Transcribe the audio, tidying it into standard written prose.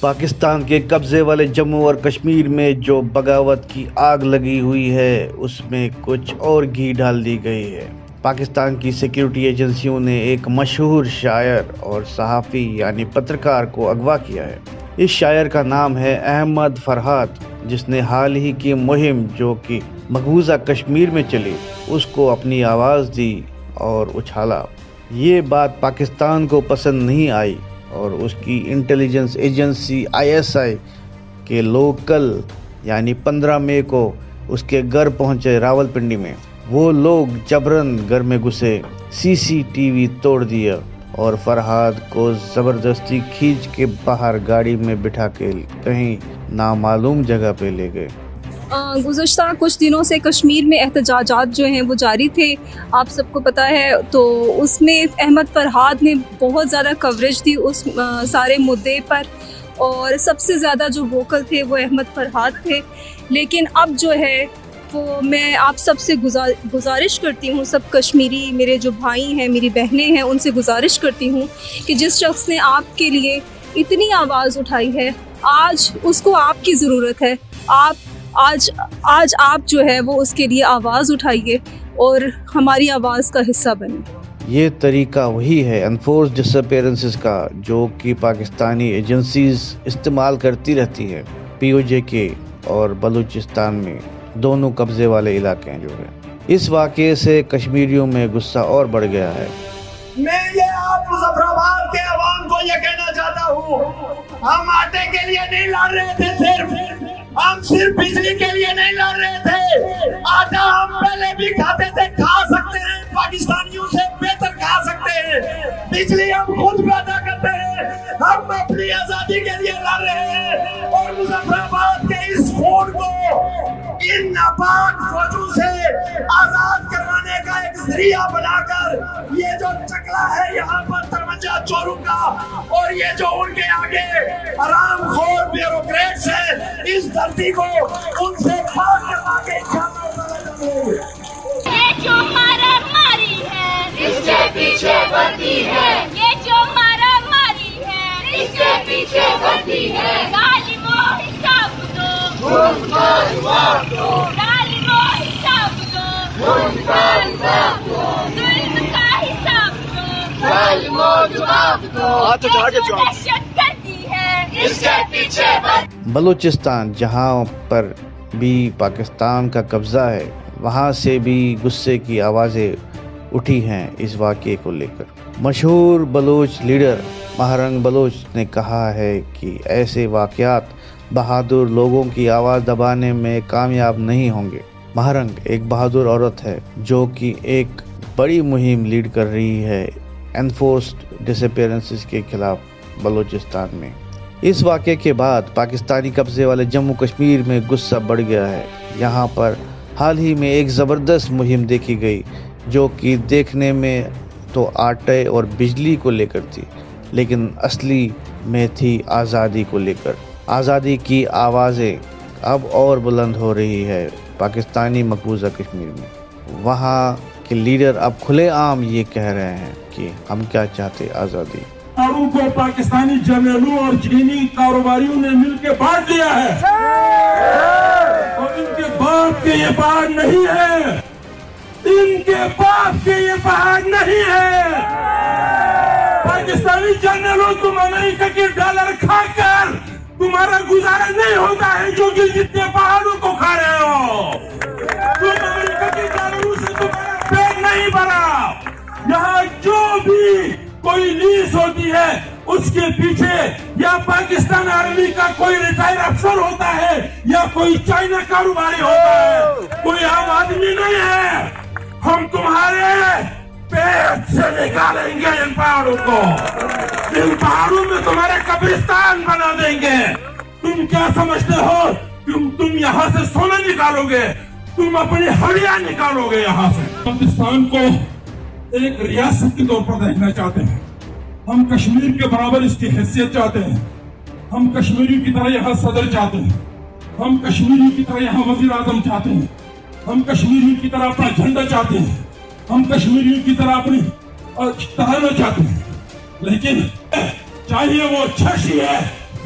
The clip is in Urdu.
پاکستان کے قبضے والے جموں اور کشمیر میں جو بغاوت کی آگ لگی ہوئی ہے اس میں کچھ اور گھی ڈال دی گئی ہے۔ پاکستان کی سیکیورٹی ایجنسیوں نے ایک مشہور شاعر اور صحافی یعنی پترکار کو اغوا کیا ہے۔ اس شاعر کا نام ہے احمد فرحات، جس نے حال ہی کی مہم جو کہ مقبوضہ کشمیر میں چلی اس کو اپنی آواز دی اور اچھالا۔ یہ بات پاکستان کو پسند نہیں آئی اور اس کی انٹیلیجنس ایجنسی ISI کے لوگ کل یعنی 15 مئی کو اس کے گھر پہنچے راولپنڈی میں۔ وہ لوگ جبرن گھر میں گھسے، CCTV توڑ دیا اور فرحات کو زبردستی کھینچ کے باہر گاڑی میں بٹھا کے کہیں نامعلوم جگہ پہ لے گئے۔ گزشتہ کچھ دنوں سے کشمیر میں احتجاجات جو ہیں وہ جاری تھے، آپ سب کو پتہ ہے، تو اس میں احمد فرحات نے بہت زیادہ کوریج دی اس سارے مدعے پر، اور سب سے زیادہ جو ووکل تھے وہ احمد فرحات تھے۔ لیکن اب جو ہے وہ میں آپ سب سے گزارش کرتی ہوں، سب کشمیری میرے جو بھائی ہیں، میری بہنیں ہیں، ان سے گزارش کرتی ہوں کہ جس شخص نے آپ کے لیے اتنی آواز اٹھائی ہے، آج اس کو آپ کی ضرورت ہے۔ آج آپ جو ہے وہ اس کے لیے آواز اٹھائیے اور ہماری آواز کا حصہ بنیں۔ یہ طریقہ وہی ہے انفورس ڈسپیئرنسز کا جو کہ پاکستانی ایجنسیز استعمال کرتی رہتی ہے۔ POJ کے اور بلوچستان میں دونوں قبضے والے علاقے ہیں جو ہے۔ اس واقعے سے کشمیریوں میں غصہ اور بڑھ گیا ہے۔ میں یہ آپ مظفر آباد کے عوام کو یہ کہنا چاہتا ہوں، ہم آٹے کے لیے نہیں لڑ رہے تھے، ہم صرف بجلی کے لیے نہیں لڑ رہے تھے۔ آٹا ہم پہلے بھی کھاتے تھے، کھا سکتے ہیں، پاکستانیوں سے بہتر کھا سکتے ہیں۔ بجلی ہم خود پیدا کرتے ہیں، ہم اپنی آزادی کے لیے لڑ رہے ہیں، اور مظفر آباد کے اس خون کو ان ناپاک فوجوں سے آزاد کروانے کا ایک ذریعہ بنا کر یہ جو چکلا ہے یہاں پر 53 چوروں کا، اور یہ جو ان کے آگے حرام خور بیوروکریٹس ہیں، اس دھرتی کو ان سے پاک کروا کے یہ جو مارا ماری ہے اس کے پیچھے بڑھتی ہے، یہ جو مارا ماری ہے اس کے پیچھے بڑھتی ہے۔ ظالموں حساب دو، ظالموں حساب دو، ظلم کا حساب دو، ظالموں جواب دو، دہشت گردی ہے اس کے پیچھے بڑھتی۔ بلوچستان جہاں پر بھی پاکستان کا قبضہ ہے، وہاں سے بھی غصے کی آوازیں اٹھی ہیں اس واقعے کو لے کر۔ مشہور بلوچ لیڈر مہرنگ بلوچ نے کہا ہے کہ ایسے واقعات بہادر لوگوں کی آواز دبانے میں کامیاب نہیں ہوں گے۔ مہرنگ ایک بہادر عورت ہے جو کہ ایک بڑی مہم لیڈ کر رہی ہے انفورسڈ ڈسپیئرنسز کے خلاف بلوچستان میں۔ اس واقعے کے بعد پاکستانی قبضے والے جموں کشمیر میں غصہ بڑھ گیا ہے۔ یہاں پر حال ہی میں ایک زبردست مہم دیکھی گئی جو کہ دیکھنے میں تو آٹے اور بجلی کو لے کر تھی، لیکن اصلی میں تھی آزادی کو لے کر۔ آزادی کی آوازیں اب اور بلند ہو رہی ہے پاکستانی مقبوضہ کشمیر میں۔ وہاں کے لیڈر اب کھلے عام یہ کہہ رہے ہیں کہ ہم کیا چاہتے، آزادی۔ کو پاکستانی جرنیلوں اور چینی کاروباریوں نے مل کے بانٹ دیا ہے، اور ان کے باپ کے یہ پہاڑ نہیں ہے، ان کے باپ کے یہ پہاڑ نہیں ہے۔ پاکستانی جرنیلوں، تم امریکہ کے ڈالر کھا کر تمہارا گزارا نہیں ہوتا ہے جو کہ جتنے پہاڑوں کو کھا رہے ہو، تم امریکہ کے ڈالروں سے تمہارا پیٹ نہیں بھرا۔ یہاں جو بھی کوئی لیز ہوتی ہے اس کے پیچھے یا پاکستان آرمی کا کوئی ریٹائر افسر ہوتا ہے یا کوئی چائنا کاروباری ہوتا ہے، کوئی عام آدمی نہیں ہے۔ ہم تمہارے پیٹ سے نکالیں گے ان پہاڑوں کو، ان پہاڑوں میں تمہارے قبرستان بنا دیں گے۔ تم کیا سمجھتے ہو تم یہاں سے سونا نکالو گے، تم اپنی ہڑیاں نکالو گے یہاں سے۔ پاکستان کو ایک ریاست کے طور پر دیکھنا چاہتے ہیں، ہم کشمیر کے برابر اس کی حیثیت چاہتے ہیں، ہم کشمیری کی طرح یہاں صدر چاہتے ہیں، ہم کشمیری کی طرح یہاں وزیر اعظم چاہتے ہیں، ہم کشمیری کی طرح اپنا جھنڈا چاہتے ہیں، ہم کشمیری کی طرح اپنی ترانا چاہتے ہیں، لیکن چاہیے وہ اچھا شی ہے